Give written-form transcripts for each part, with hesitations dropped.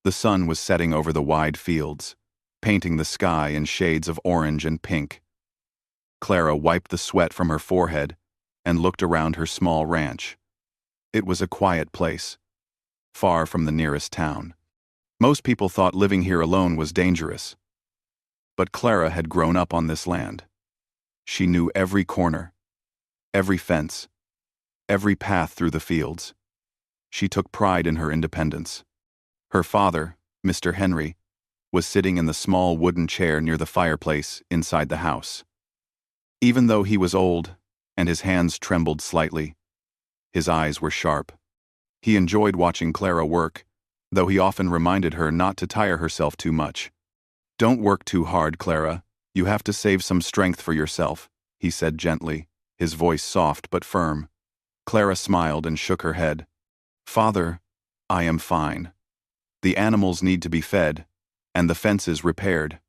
The sun was setting over the wide fields, painting the sky in shades of orange and pink. Clara wiped the sweat from her forehead and looked around her small ranch. It was a quiet place, far from the nearest town. Most people thought living here alone was dangerous. But Clara had grown up on this land. She knew every corner, every fence, every path through the fields. She took pride in her independence. Her father, Mr. Henry, was sitting in the small wooden chair near the fireplace inside the house. Even though he was old and his hands trembled slightly, his eyes were sharp. He enjoyed watching Clara work, though he often reminded her not to tire herself too much. "Don't work too hard, Clara. You have to save some strength for yourself," he said gently, his voice soft but firm. Clara smiled and shook her head. "Father, I am fine. The animals need to be fed, and the fences repaired.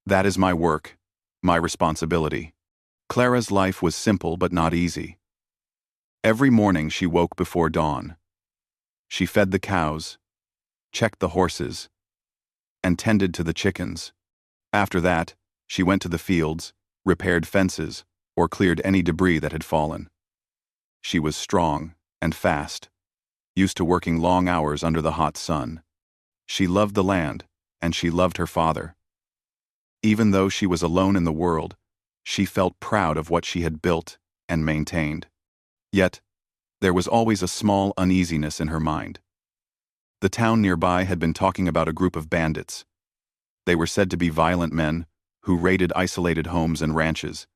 That is my work, my responsibility." Clara's life was simple but not easy. Every morning she woke before dawn. She fed the cows, checked the horses, and tended to the chickens. After that, she went to the fields, repaired fences, or cleared any debris that had fallen. She was strong and fast, used to working long hours under the hot sun. She loved the land, and she loved her father. Even though she was alone in the world, she felt proud of what she had built and maintained. Yet, there was always a small uneasiness in her mind. The town nearby had been talking about a group of bandits. They were said to be violent men who raided isolated homes and ranches,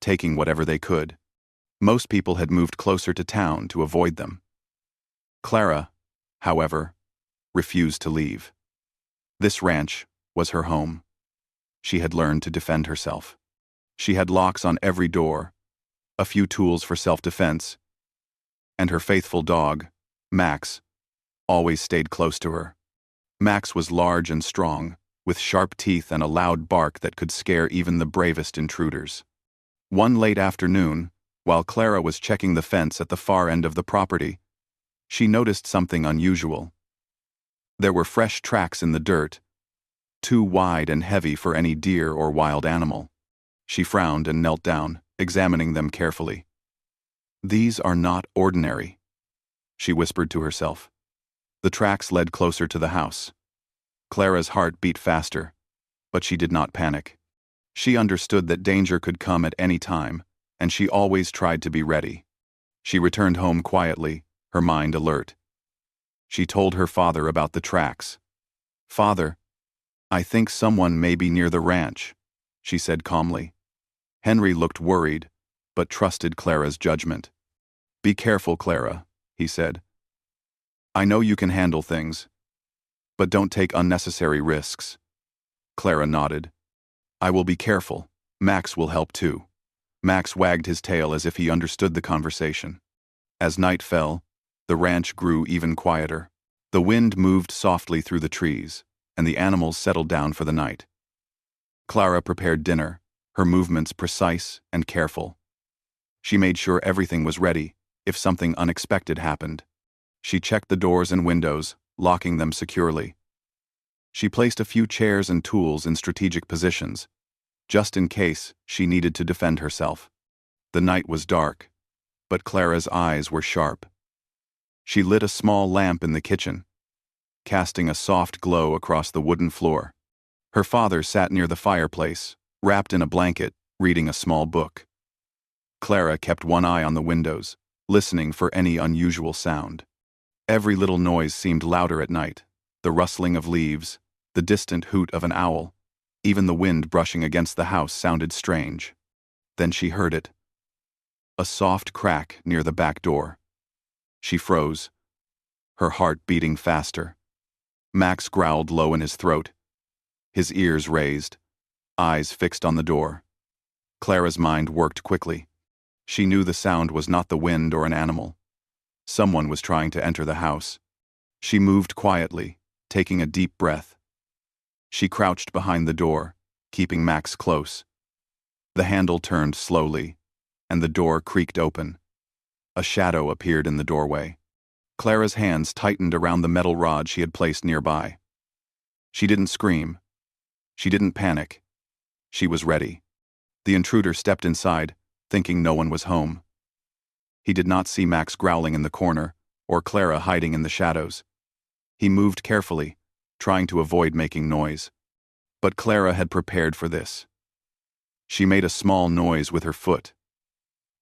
taking whatever they could. Most people had moved closer to town to avoid them. Clara, however, refused to leave. This ranch was her home. She had learned to defend herself. She had locks on every door, a few tools for self-defense, and her faithful dog, Max, always stayed close to her. Max was large and strong, with sharp teeth and a loud bark that could scare even the bravest intruders. One late afternoon, while Clara was checking the fence at the far end of the property, she noticed something unusual. There were fresh tracks in the dirt, too wide and heavy for any deer or wild animal. She frowned and knelt down, examining them carefully. "These are not ordinary," she whispered to herself. The tracks led closer to the house. Clara's heart beat faster, but she did not panic. She understood that danger could come at any time, and she always tried to be ready. She returned home quietly, her mind alert. She told her father about the tracks. "Father, I think someone may be near the ranch," she said calmly. Henry looked worried, but trusted Clara's judgment. "Be careful, Clara," he said. "I know you can handle things, but don't take unnecessary risks." Clara nodded. "I will be careful. Max will help too." Max wagged his tail as if he understood the conversation. As night fell, the ranch grew even quieter. The wind moved softly through the trees, and the animals settled down for the night. Clara prepared dinner, her movements precise and careful. She made sure everything was ready if something unexpected happened. She checked the doors and windows, locking them securely. She placed a few chairs and tools in strategic positions, just in case she needed to defend herself. The night was dark, but Clara's eyes were sharp. She lit a small lamp in the kitchen, casting a soft glow across the wooden floor. Her father sat near the fireplace, wrapped in a blanket, reading a small book. Clara kept one eye on the windows, listening for any unusual sound. Every little noise seemed louder at night, the rustling of leaves, the distant hoot of an owl. Even the wind brushing against the house sounded strange. Then she heard it. A soft crack near the back door. She froze, her heart beating faster. Max growled low in his throat, his ears raised, eyes fixed on the door. Clara's mind worked quickly. She knew the sound was not the wind or an animal. Someone was trying to enter the house. She moved quietly, taking a deep breath. She crouched behind the door, keeping Max close. The handle turned slowly, and the door creaked open. A shadow appeared in the doorway. Clara's hands tightened around the metal rod she had placed nearby. She didn't scream. She didn't panic. She was ready. The intruder stepped inside, thinking no one was home. He did not see Max growling in the corner, or Clara hiding in the shadows. He moved carefully, trying to avoid making noise. But Clara had prepared for this. She made a small noise with her foot,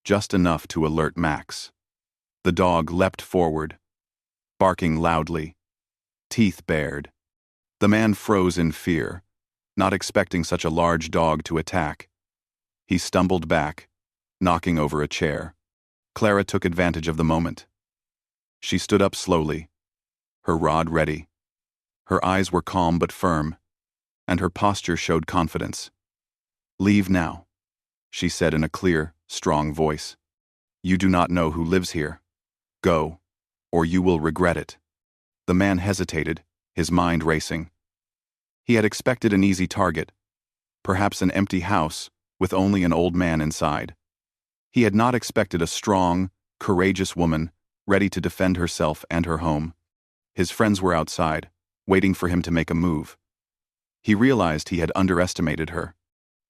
just enough to alert Max. The dog leapt forward, barking loudly, teeth bared. The man froze in fear, not expecting such a large dog to attack. He stumbled back, knocking over a chair. Clara took advantage of the moment. She stood up slowly, her rod ready. Her eyes were calm but firm, and her posture showed confidence. "Leave now," she said in a clear, strong voice. "You do not know who lives here. Go, or you will regret it." The man hesitated, his mind racing. He had expected an easy target, perhaps an empty house with only an old man inside. He had not expected a strong, courageous woman ready to defend herself and her home. His friends were outside, waiting for him to make a move. He realized he had underestimated her.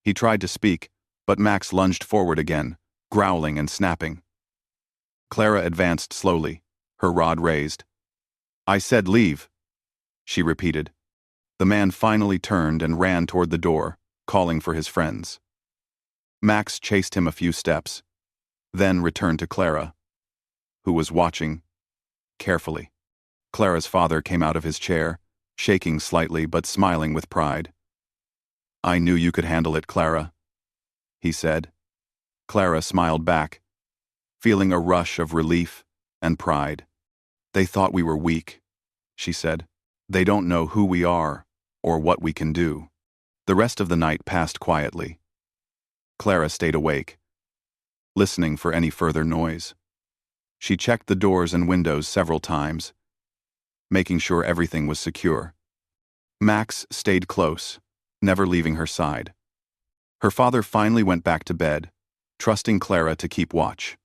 He tried to speak, but Max lunged forward again, growling and snapping. Clara advanced slowly, her rod raised. "I said leave," she repeated. The man finally turned and ran toward the door, calling for his friends. Max chased him a few steps, then returned to Clara, who was watching carefully. Clara's father came out of his chair, shaking slightly but smiling with pride. "I knew you could handle it, Clara," he said. Clara smiled back, feeling a rush of relief and pride. "They thought we were weak," she said. "They don't know who we are or what we can do." The rest of the night passed quietly. Clara stayed awake, listening for any further noise. She checked the doors and windows several times, making sure everything was secure. Max stayed close, never leaving her side. Her father finally went back to bed, trusting Clara to keep watch.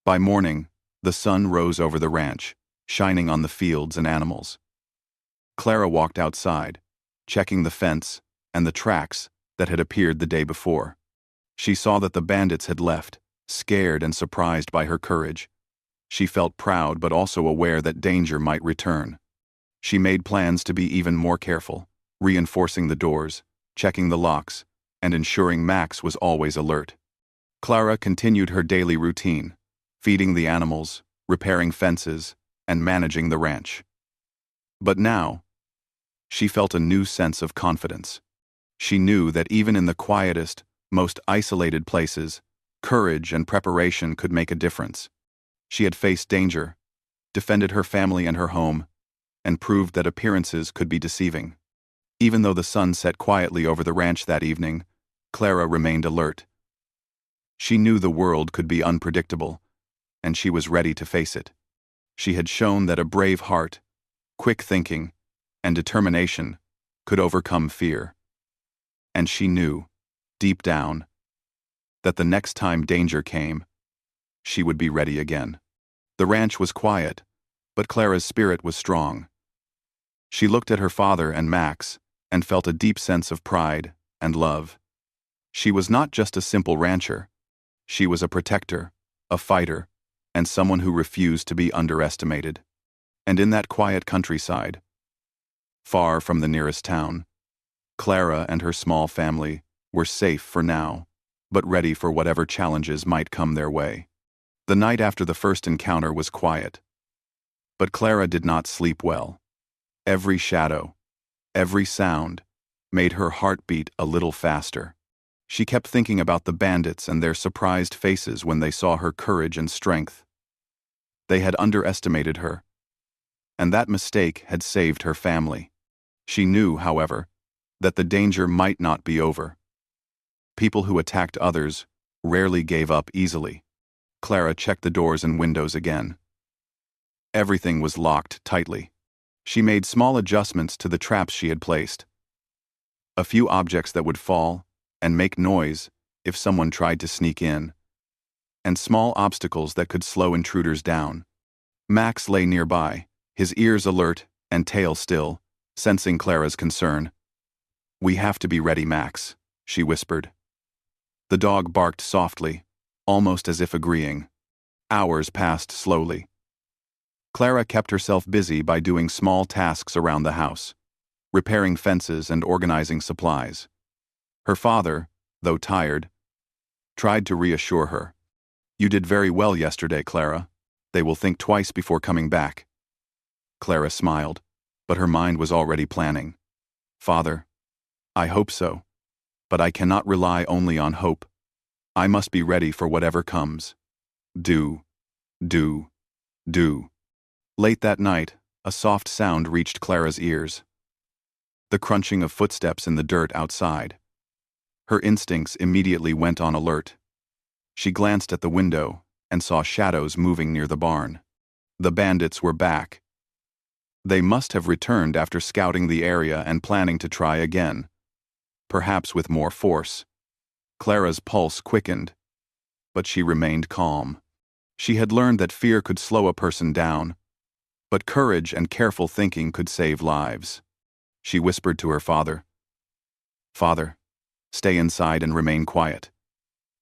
By morning, the sun rose over the ranch, shining on the fields and animals. Clara walked outside, checking the fence and the tracks that had appeared the day before. She saw that the bandits had left, scared and surprised by her courage. She felt proud but also aware that danger might return. She made plans to be even more careful, reinforcing the doors, checking the locks, and ensuring Max was always alert. Clara continued her daily routine, feeding the animals, repairing fences, and managing the ranch. But now, she felt a new sense of confidence. She knew that even in the quietest, most isolated places, courage and preparation could make a difference. She had faced danger, defended her family and her home, and proved that appearances could be deceiving. Even though the sun set quietly over the ranch that evening, Clara remained alert. She knew the world could be unpredictable, and she was ready to face it. She had shown that a brave heart, quick thinking, and determination could overcome fear. And she knew, deep down, that the next time danger came, she would be ready again. The ranch was quiet, but Clara's spirit was strong. She looked at her father and Max and felt a deep sense of pride and love. She was not just a simple rancher. She was a protector, a fighter, and someone who refused to be underestimated. And in that quiet countryside, far from the nearest town, Clara and her small family were safe for now, but ready for whatever challenges might come their way. The night after the first encounter was quiet, but Clara did not sleep well. Every shadow, every sound, made her heart beat a little faster. She kept thinking about the bandits and their surprised faces when they saw her courage and strength. They had underestimated her, and that mistake had saved her family. She knew, however, that the danger might not be over. People who attacked others rarely gave up easily. Clara checked the doors and windows again. Everything was locked tightly. She made small adjustments to the traps she had placed. A few objects that would fall and make noise if someone tried to sneak in, and small obstacles that could slow intruders down. Max lay nearby, his ears alert and tail still, sensing Clara's concern. "We have to be ready, Max," she whispered. The dog barked softly, almost as if agreeing. Hours passed slowly. Clara kept herself busy by doing small tasks around the house, repairing fences and organizing supplies. Her father, though tired, tried to reassure her. "You did very well yesterday, Clara. They will think twice before coming back." Clara smiled, but her mind was already planning. "Father, I hope so, but I cannot rely only on hope. I must be ready for whatever comes. Do, do, do." Late that night, a soft sound reached Clara's ears. The crunching of footsteps in the dirt outside. Her instincts immediately went on alert. She glanced at the window and saw shadows moving near the barn. The bandits were back. They must have returned after scouting the area and planning to try again, perhaps with more force. Clara's pulse quickened, but she remained calm. She had learned that fear could slow a person down, but courage and careful thinking could save lives. She whispered to her father, "Father, stay inside and remain quiet.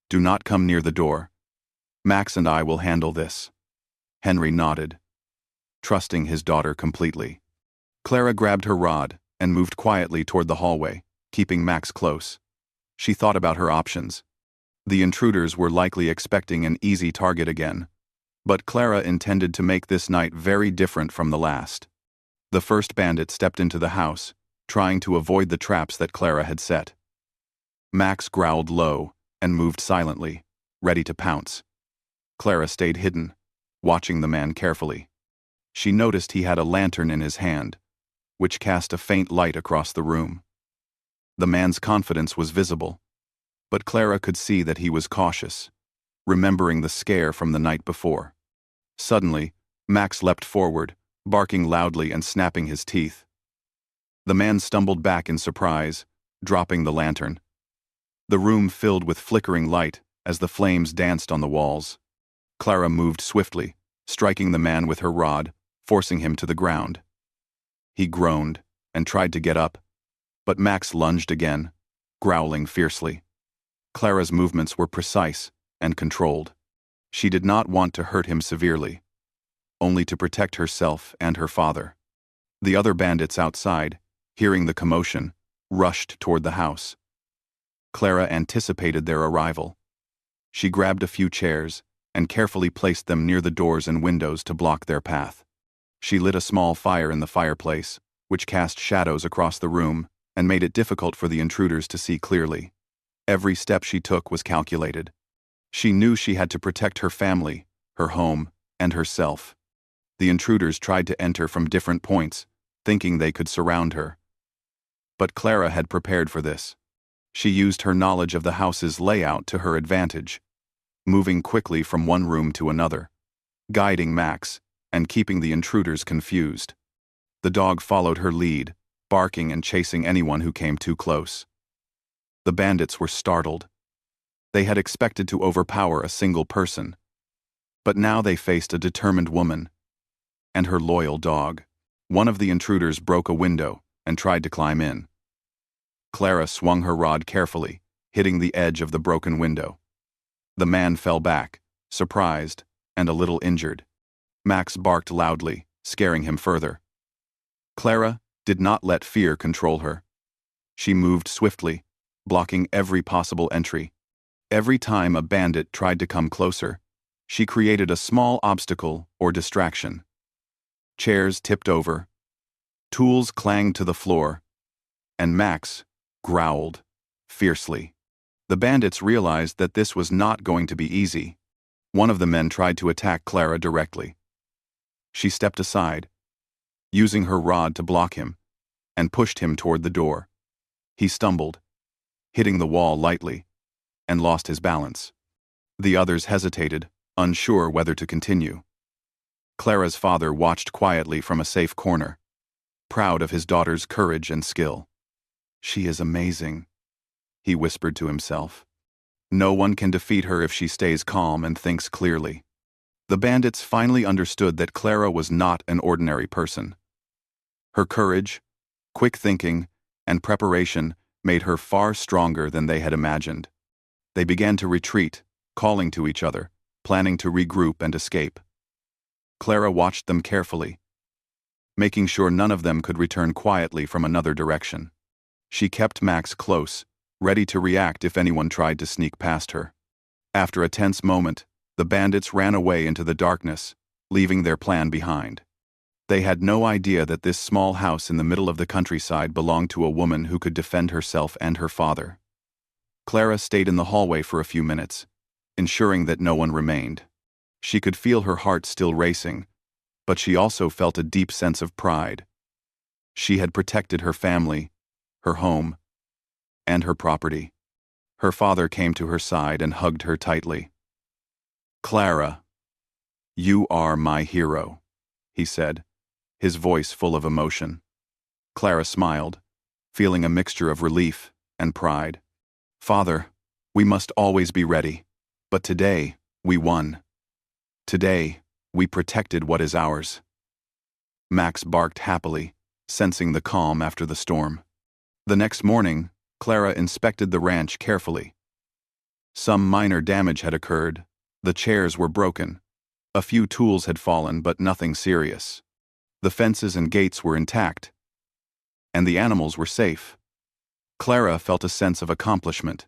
Do not come near the door. Max and I will handle this." Henry nodded, trusting his daughter completely. Clara grabbed her rod and moved quietly toward the hallway, keeping Max close. She thought about her options. The intruders were likely expecting an easy target again, but Clara intended to make this night very different from the last. The first bandit stepped into the house, trying to avoid the traps that Clara had set. Max growled low and moved silently, ready to pounce. Clara stayed hidden, watching the man carefully. She noticed he had a lantern in his hand, which cast a faint light across the room. The man's confidence was visible, but Clara could see that he was cautious, remembering the scare from the night before. Suddenly, Max leapt forward, barking loudly and snapping his teeth. The man stumbled back in surprise, dropping the lantern. The room filled with flickering light as the flames danced on the walls. Clara moved swiftly, striking the man with her rod, forcing him to the ground. He groaned and tried to get up, but Max lunged again, growling fiercely. Clara's movements were precise and controlled. She did not want to hurt him severely, only to protect herself and her father. The other bandits outside, hearing the commotion, rushed toward the house. Clara anticipated their arrival. She grabbed a few chairs and carefully placed them near the doors and windows to block their path. She lit a small fire in the fireplace, which cast shadows across the room and made it difficult for the intruders to see clearly. Every step she took was calculated. She knew she had to protect her family, her home, and herself. The intruders tried to enter from different points, thinking they could surround her. But Clara had prepared for this. She used her knowledge of the house's layout to her advantage, moving quickly from one room to another, guiding Max and keeping the intruders confused. The dog followed her lead, barking and chasing anyone who came too close. The bandits were startled. They had expected to overpower a single person, but now they faced a determined woman and her loyal dog. One of the intruders broke a window and tried to climb in. Clara swung her rod carefully, hitting the edge of the broken window. The man fell back, surprised and a little injured. Max barked loudly, scaring him further. Clara did not let fear control her. She moved swiftly, blocking every possible entry. Every time a bandit tried to come closer, she created a small obstacle or distraction. Chairs tipped over, tools clanged to the floor, and Max growled fiercely. The bandits realized that this was not going to be easy. One of the men tried to attack Clara directly. She stepped aside, using her rod to block him, and pushed him toward the door. He stumbled, hitting the wall lightly, and lost his balance. The others hesitated, unsure whether to continue. Clara's father watched quietly from a safe corner, proud of his daughter's courage and skill. "She is amazing," he whispered to himself. "No one can defeat her if she stays calm and thinks clearly." The bandits finally understood that Clara was not an ordinary person. Her courage, quick thinking, and preparation made her far stronger than they had imagined. They began to retreat, calling to each other, planning to regroup and escape. Clara watched them carefully, making sure none of them could return quietly from another direction. She kept Max close, ready to react if anyone tried to sneak past her. After a tense moment, the bandits ran away into the darkness, leaving their plan behind. They had no idea that this small house in the middle of the countryside belonged to a woman who could defend herself and her father. Clara stayed in the hallway for a few minutes, ensuring that no one remained. She could feel her heart still racing, but she also felt a deep sense of pride. She had protected her family, her home, and her property. Her father came to her side and hugged her tightly. "Clara, you are my hero," he said, his voice full of emotion. Clara smiled, feeling a mixture of relief and pride. "Father, we must always be ready, but today we won. Today we protected what is ours." Max barked happily, sensing the calm after the storm. The next morning, Clara inspected the ranch carefully. Some minor damage had occurred. The chairs were broken. A few tools had fallen, but nothing serious. The fences and gates were intact, and the animals were safe. Clara felt a sense of accomplishment.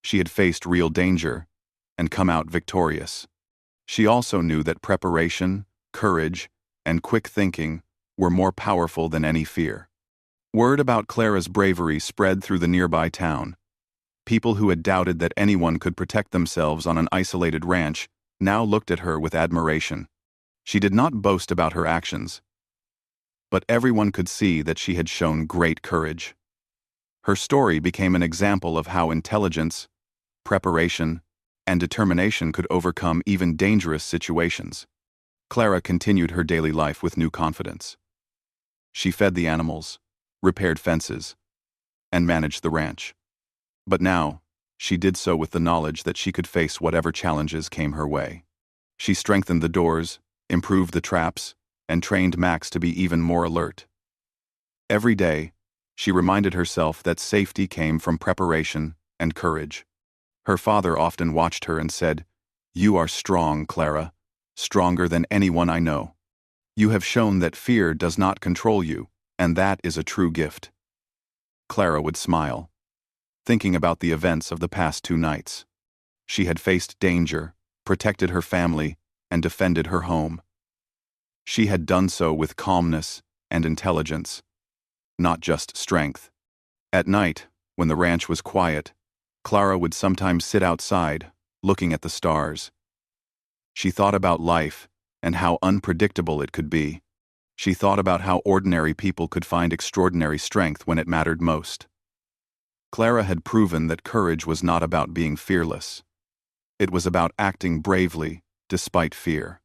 She had faced real danger and come out victorious. She also knew that preparation, courage, and quick thinking were more powerful than any fear. Word about Clara's bravery spread through the nearby town. People who had doubted that anyone could protect themselves on an isolated ranch now looked at her with admiration. She did not boast about her actions, but everyone could see that she had shown great courage. Her story became an example of how intelligence, preparation, and determination could overcome even dangerous situations. Clara continued her daily life with new confidence. She fed the animals, repaired fences, and managed the ranch. But now, she did so with the knowledge that she could face whatever challenges came her way. She strengthened the doors, improved the traps, and trained Max to be even more alert. Every day, she reminded herself that safety came from preparation and courage. Her father often watched her and said, "You are strong, Clara, stronger than anyone I know. You have shown that fear does not control you, and that is a true gift." Clara would smile, thinking about the events of the past 2 nights. She had faced danger, protected her family, and defended her home. She had done so with calmness and intelligence, not just strength. At night, when the ranch was quiet, Clara would sometimes sit outside, looking at the stars. She thought about life and how unpredictable it could be. She thought about how ordinary people could find extraordinary strength when it mattered most. Clara had proven that courage was not about being fearless. It was about acting bravely, despite fear.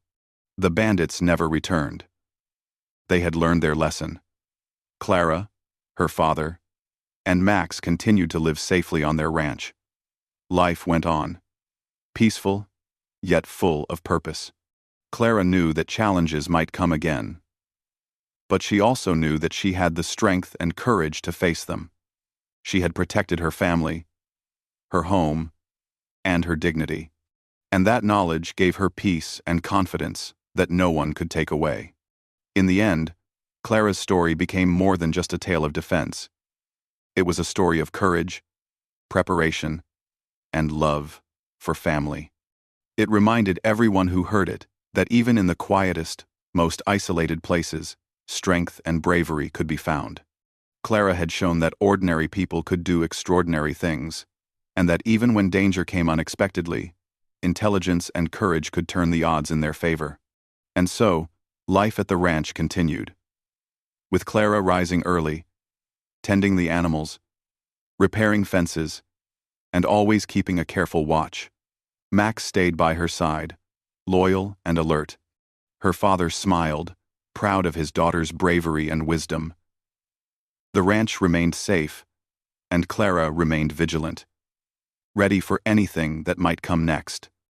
The bandits never returned. They had learned their lesson. Clara, her father, and Max continued to live safely on their ranch. Life went on, peaceful, yet full of purpose. Clara knew that challenges might come again, but she also knew that she had the strength and courage to face them. She had protected her family, her home, and her dignity, and that knowledge gave her peace and confidence that no one could take away. In the end, Clara's story became more than just a tale of defense. It was a story of courage, preparation, and love for family. It reminded everyone who heard it that even in the quietest, most isolated places, strength and bravery could be found. Clara had shown that ordinary people could do extraordinary things, and that even when danger came unexpectedly, intelligence and courage could turn the odds in their favor. And so, life at the ranch continued. With Clara rising early, tending the animals, repairing fences, and always keeping a careful watch, Max stayed by her side, loyal and alert. Her father smiled, proud of his daughter's bravery and wisdom. The ranch remained safe, and Clara remained vigilant, ready for anything that might come next.